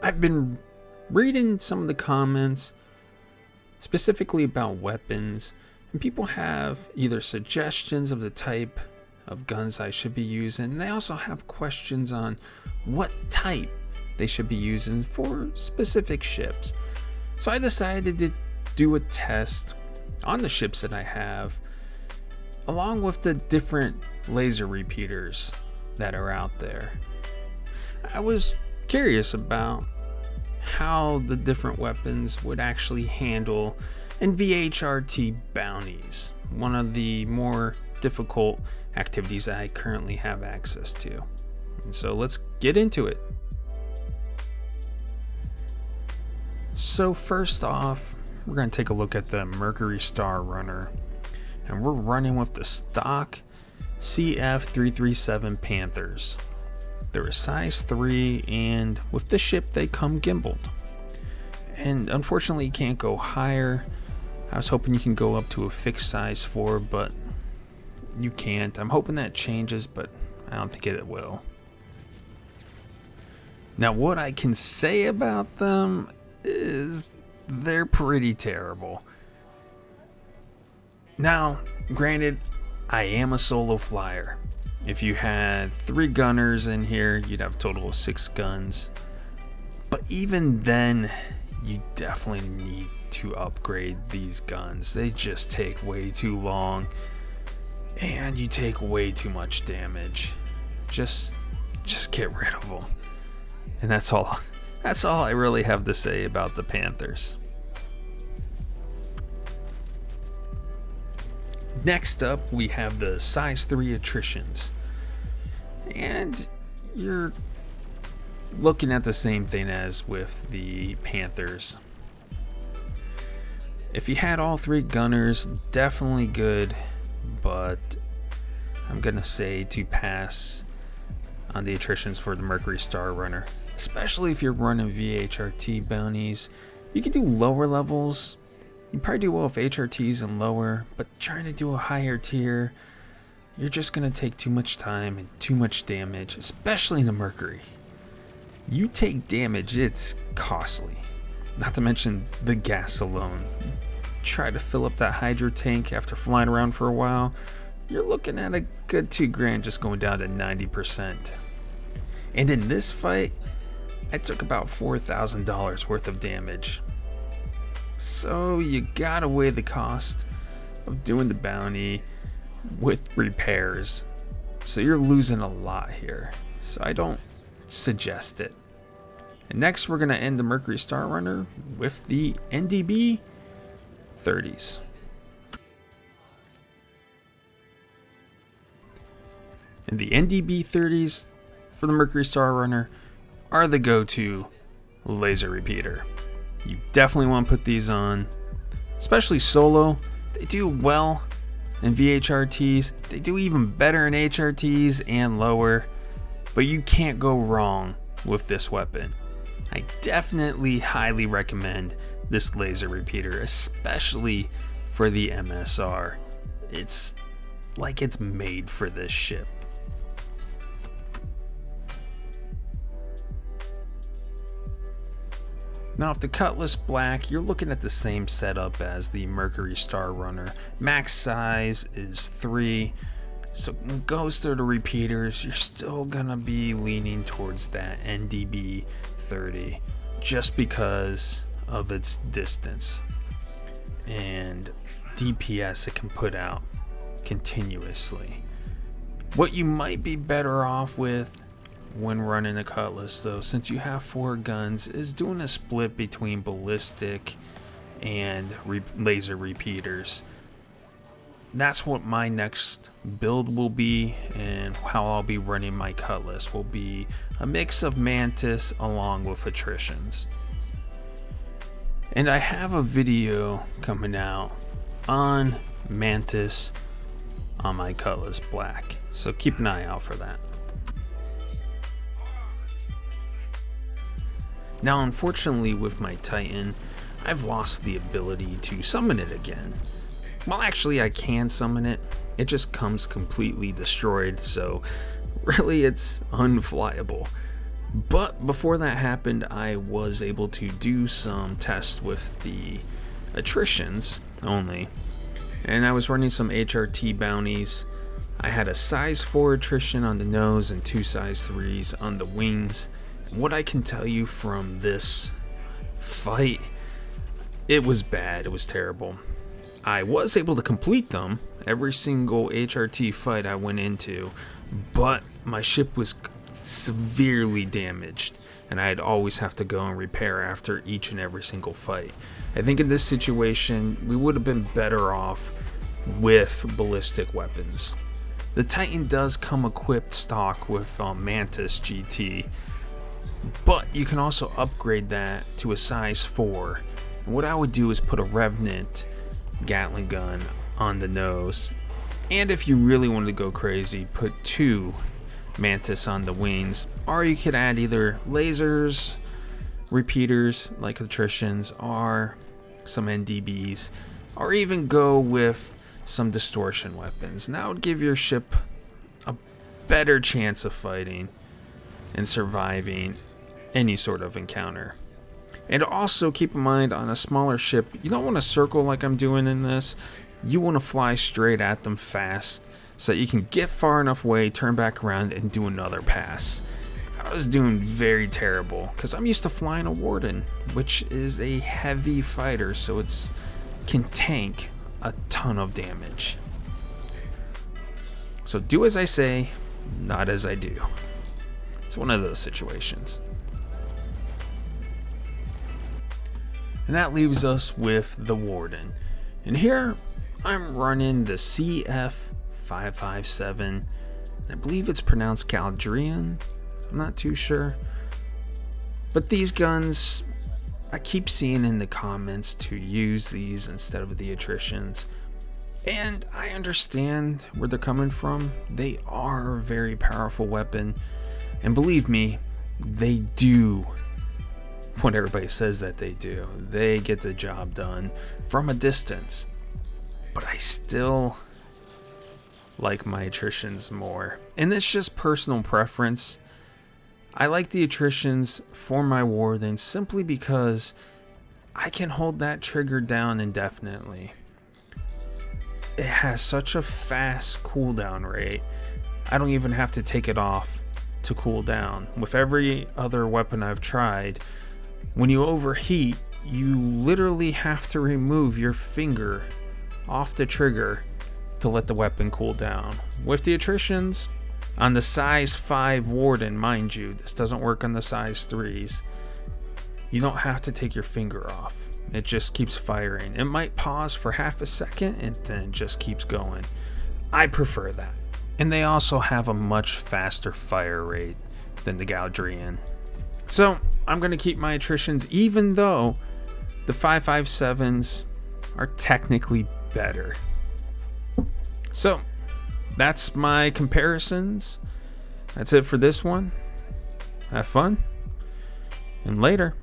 I've been reading some of the comments specifically about weapons, and people have either suggestions of the type of guns I should be using, and they also have questions on what type they should be using for specific ships. So I decided to do a test on the ships that I have, along with the different laser repeaters that are out there. I was curious about how the different weapons would actually handle in VHRT bounties, one of the more difficult activities I currently have access to. And so let's get into it. So first off, we're going to take a look at the Mercury Star Runner, and we're running with the stock CF337 Panthers. They're a size 3, and with the ship they come gimbaled. And unfortunately you can't go higher. I was hoping you can go up to a fixed size 4, but you can't. I'm hoping that changes, but I don't think it will. Now what I can say about them is they're pretty terrible. Now, granted, I am a solo flyer. If you had 3 gunners in here, you'd have a total of 6 guns. But even then, you definitely need to upgrade these guns. They just take way too long, and you take way too much damage. Just get rid of them. And that's all I really have to say about the Panthers. Next up, we have the size 3 Attritions. And you're looking at the same thing as with the Panthers. If you had all 3 gunners, definitely good, but I'm gonna say to pass on the Attritions for the Mercury Star Runner. Especially if you're running VHRT bounties. You can do lower levels. You probably do well with HRTs and lower, but trying to do a higher tier, you're just going to take too much time and too much damage, especially in the Mercury. You take damage, it's costly. Not to mention the gas alone. Try to fill up that hydro tank after flying around for a while, you're looking at a good $2,000 just going down to 90%. And in this fight, I took about $4,000 worth of damage. So you gotta weigh the cost of doing the bounty with repairs. So you're losing a lot here. So I don't suggest it. And next we're gonna end the Mercury Star Runner with the NDB 30s. And the NDB 30s for the Mercury Star Runner are the go-to laser repeater. You definitely want to put these on, especially solo. They do well in VHRTs. They do even better in HRTs and lower, but you can't go wrong with this weapon. I definitely highly recommend this laser repeater, especially for the MSR. It's like it's made for this ship. Now, if the Cutlass Black, you're looking at the same setup as the Mercury Star Runner. Max size is 3, so when it goes through the repeaters, you're still gonna be leaning towards that NDB 30 just because of its distance and DPS it can put out continuously. What you might be better off with when running a Cutlass, though, since you have 4 guns, is doing a split between ballistic and laser repeaters. That's what my next build will be, and how I'll be running my Cutlass will be a mix of Mantis along with Attritions. And I have a video coming out on Mantis on my Cutlass Black, so keep an eye out for that. Now, unfortunately with my Titan, I've lost the ability to summon it again. Well, actually I can summon it, it just comes completely destroyed, so really it's unflyable. But before that happened, I was able to do some tests with the Attritions only, and I was running some HRT bounties. I had a size 4 attrition on the nose and 2 size 3s on the wings. What I can tell you from this fight, it was bad, it was terrible. I was able to complete them every single HRT fight I went into, but my ship was severely damaged, and I'd always have to go and repair after each and every single fight. I think in this situation, we would have been better off with ballistic weapons. The Titan does come equipped stock with Mantis GT, but you can also upgrade that to a size 4. And what I would do is put a Revenant Gatling gun on the nose, and if you really wanted to go crazy, put 2 Mantis on the wings, or you could add either lasers, repeaters like Attritions, or some NDBs, or even go with some distortion weapons. And that would give your ship a better chance of fighting and surviving any sort of encounter. And also keep in mind, on a smaller ship, you don't want to circle like I'm doing in this. You want to fly straight at them fast, so that you can get far enough away, turn back around, and do another pass. I was doing very terrible, because I'm used to flying a Warden, which is a heavy fighter, so it can tank a ton of damage. So do as I say, not as I do. It's one of those situations. And that leaves us with the Warden. And here, I'm running the CF557, I believe it's pronounced Galdrean, I'm not too sure. But these guns, I keep seeing in the comments to use these instead of the Attritions, and I understand where they're coming from. They are a very powerful weapon, and believe me, they do what everybody says that they do. They get the job done from a distance. But I still like my Attritions more. And it's just personal preference. I like the Attritions for my Warden simply because I can hold that trigger down indefinitely. It has such a fast cooldown rate. I don't even have to take it off to cool down. With every other weapon I've tried, when you overheat, you literally have to remove your finger off the trigger to let the weapon cool down. With the Attritions, on the size 5 Warden, mind you, this doesn't work on the size 3s, you don't have to take your finger off. It just keeps firing. It might pause for half a second and then it just keeps going. I prefer that. And they also have a much faster fire rate than the Galdrean. So I'm going to keep my Attritions, even though the 557s are technically better. So that's my comparisons. That's it for this one. Have fun, and later.